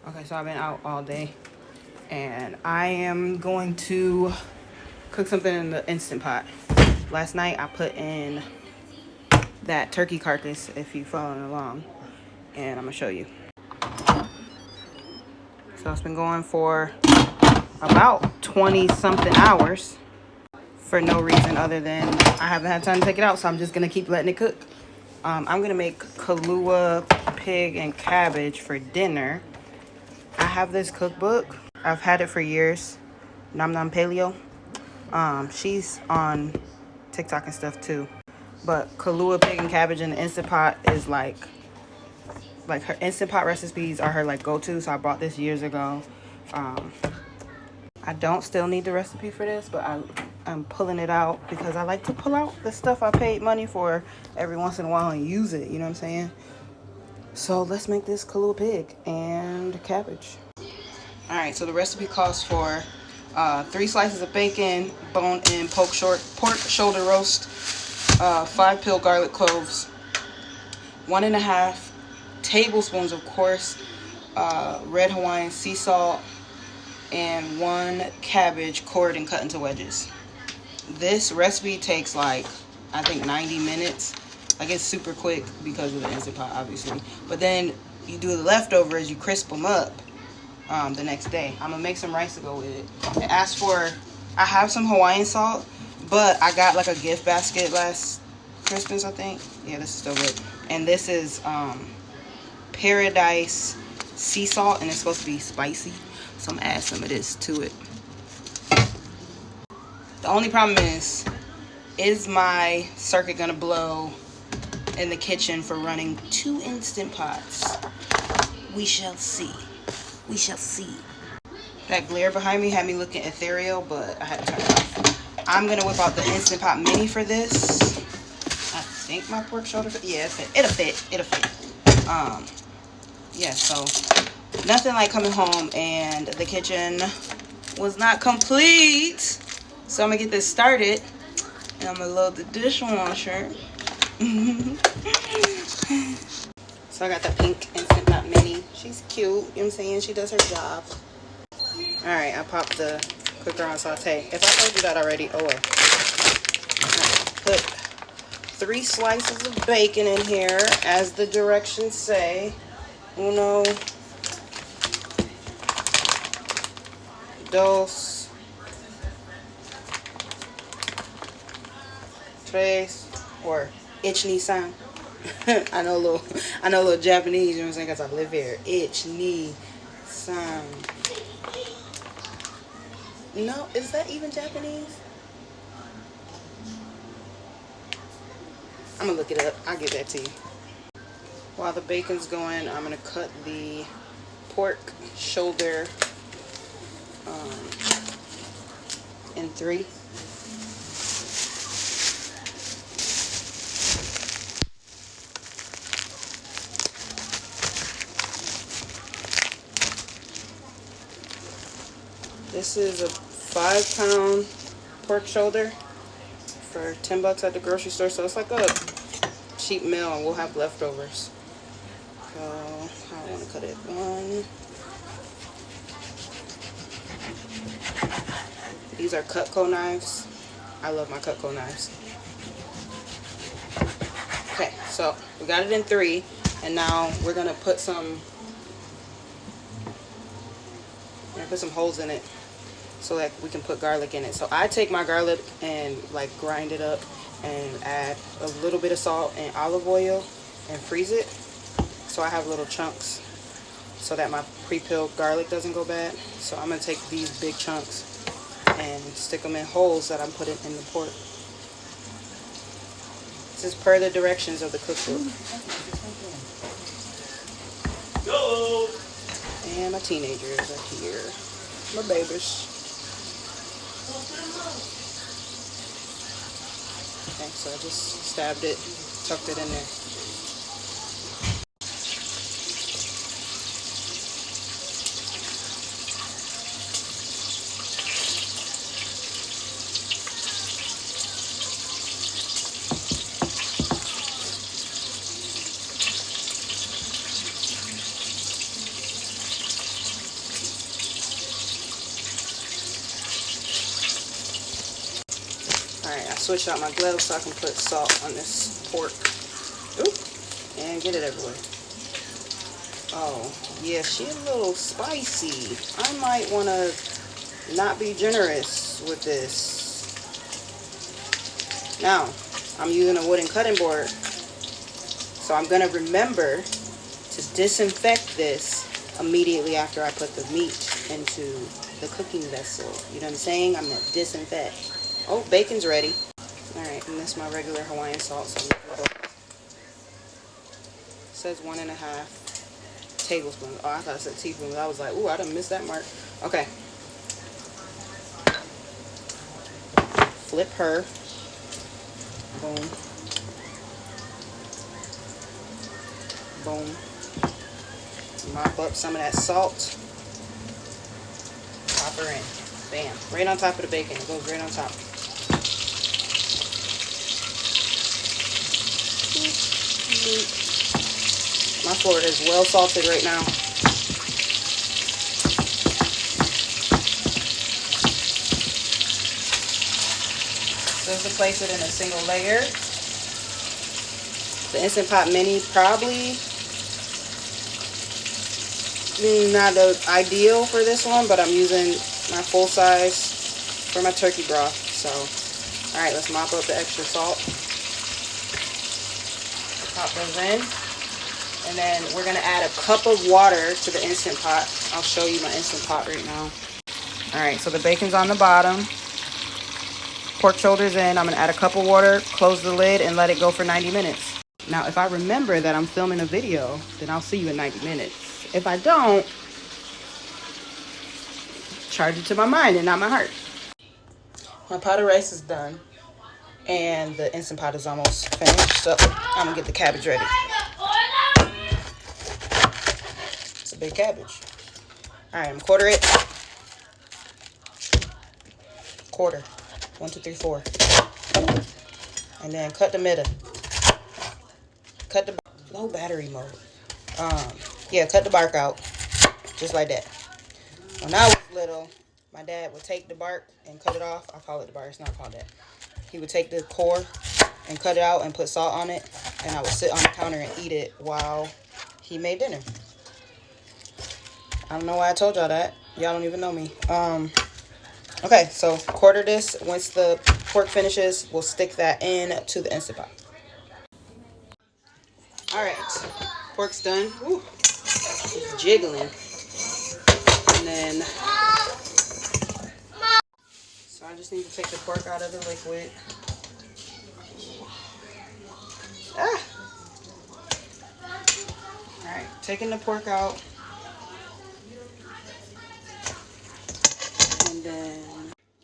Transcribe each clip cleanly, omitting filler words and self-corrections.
Okay, so I've been out all day and I am going to cook something in the Instant Pot. Last night I put in that turkey carcass, if you're following along, and I'm gonna show you. So it's been going for about 20 something hours for no reason other than I haven't had time to take it out, so I'm just gonna keep letting it cook. I'm gonna make Kalua Pig and cabbage for dinner. I have this cookbook. I've had it for years. Nom Nom Paleo. She's on TikTok and stuff too. But Kalua Pig and cabbage in the Instant Pot is like her Instant Pot recipes are her like go-to. So I bought this years ago. I don't still need the recipe for this, but I'm pulling it out because I like to pull out the stuff I paid money for every once in a while and use it. You know what I'm saying? So let's make this Kalua Pig and cabbage. All right, so the recipe calls for 3 slices of bacon, bone-in pork shoulder roast, 5 peeled garlic cloves, 1.5 tablespoons of coarse red Hawaiian sea salt, and 1 cabbage cored and cut into wedges. This recipe takes like, I think 90 minutes. Like, it's super quick because of the Instant Pot, obviously. But then you do the leftovers, you crisp them up the next day. I'm gonna make some rice to go with it. It asks for, I have some Hawaiian salt, but I got like a gift basket last Christmas, I think. Yeah, this is still good. And this is Paradise sea salt, and it's supposed to be spicy. So I'm gonna add some of this to it. The only problem is my circuit gonna blow in the kitchen for running 2 Instant Pots? We shall see. We shall see. That glare behind me had me looking ethereal, but I had to turn it off. I'm gonna whip out the Instant Pot mini for this. I think my pork shoulder, yeah, it'll fit. Yeah, so nothing like coming home and the kitchen was not complete. So I'm gonna get this started and I'm gonna load the dishwasher. So I got the pink Instant Pot mini. She's cute, you know what I'm saying? She does her job. Alright, I popped the cooker on saute. If I told you that already, oh well. Put 3 slices of bacon in here, as the directions say. 1, 2, 3, or ich-ni-san. I know a little Japanese, you know what I'm saying, because I live here. Ich-ni-san. No, is that even Japanese? I'm gonna look it up. I'll get that to you. While the bacon's going, I'm gonna cut the pork shoulder in 3. This is a 5-pound pork shoulder for $10 at the grocery store. So it's like a cheap meal and we'll have leftovers. So I want to cut it 1. These are Cutco knives. I love my Cutco knives. Okay, so we got it in 3, and now we're gonna put some holes in it so that we can put garlic in it. So I take my garlic and like grind it up and add a little bit of salt and olive oil and freeze it so I have little chunks so that my pre-peeled garlic doesn't go bad. So I'm gonna take these big chunks and stick them in holes that I'm putting in the pork. This is per the directions of the cookbook. Hello. And my teenagers are here. My babies. Okay, so I just stabbed it, tucked it in there. switch out my gloves so I can put salt on this pork. Oop, and get it everywhere. Oh, yeah, she's a little spicy. I might want to not be generous with this. Now, I'm using a wooden cutting board, so I'm going to remember to disinfect this immediately after I put the meat into the cooking vessel. You know what I'm saying? I'm going to disinfect. Oh, bacon's ready. Alright, and this is my regular Hawaiian salt. So it says 1.5 tablespoons. Oh, I thought it said teaspoons. I was like, ooh, I done missed that mark. Okay. Flip her. Boom. Boom. Mop up some of that salt. Pop her in. Bam. Right on top of the bacon. It goes right on top. My floor is well salted right now. So to place it in a single layer. The Instant Pot Mini probably not the ideal for this one, but I'm using my full size for my turkey broth. So, alright, let's mop up the extra salt. Pop those in. And then we're going to add a cup of water to the Instant Pot. I'll show you my Instant Pot right now. Alright, so the bacon's on the bottom. Pork shoulders in. I'm going to add a cup of water, close the lid, and let it go for 90 minutes. Now, if I remember that I'm filming a video, then I'll see you in 90 minutes. If I don't, charge it to my mind and not my heart. My pot of rice is done. And the Instant Pot is almost finished. So I'm going to get the cabbage ready. It's a big cabbage. Alright, I'm quarter it. Quarter. 1, 2, 3, 4. And then cut the middle. Cut the low battery mode. Yeah, cut the bark out. Just like that. When I was little, my dad would take the bark and cut it off. I call it the bark. It's not called that. He would take the core and cut it out and put salt on it. And I would sit on the counter and eat it while he made dinner. I don't know why I told y'all that. Y'all don't even know me. Okay, so quarter this. Once the pork finishes, we'll stick that in to the Instant Pot. Alright, pork's done. Ooh, it's jiggling. And then, so I just need to take the pork out of the liquid. Ah! Alright, taking the pork out. And then,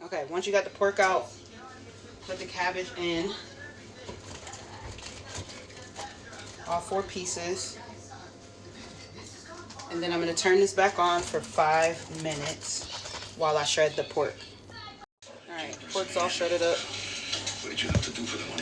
okay, once you got the pork out, put the cabbage in. All 4 pieces. And then I'm going to turn this back on for 5 minutes while I shred the pork. Alright, pork's all shredded up. What did you have to do for the money?